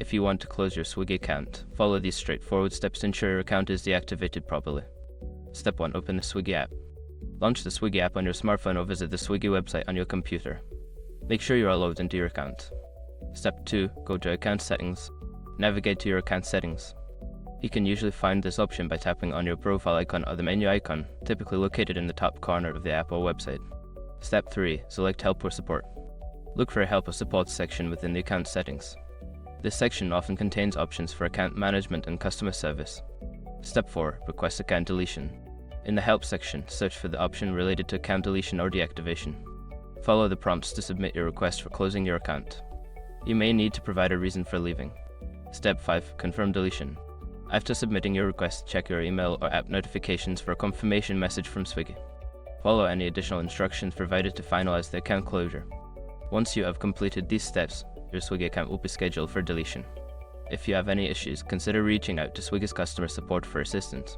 If you want to close your Swiggy account, follow these straightforward steps to ensure your account is deactivated properly. Step 1. Open the Swiggy app. Launch the Swiggy app on your smartphone or visit the Swiggy website on your computer. Make sure you are logged into your account. Step 2. Go to Account Settings. Navigate to your account settings. You can usually find this option by tapping on your profile icon or the menu icon, typically located in the top corner of the app or website. Step 3. Select Help or Support. Look for a Help or Support section within the account settings. This section often contains options for account management and customer service. Step 4. Request account deletion. In the Help section, search for the option related to account deletion or deactivation. Follow the prompts to submit your request for closing your account. You may need to provide a reason for leaving. Step 5. Confirm deletion. After submitting your request, check your email or app notifications for a confirmation message from Swiggy. Follow any additional instructions provided to finalize the account closure. Once you have completed these steps, your Swiggy account will be scheduled for deletion. If you have any issues, consider reaching out to Swiggy's customer support for assistance.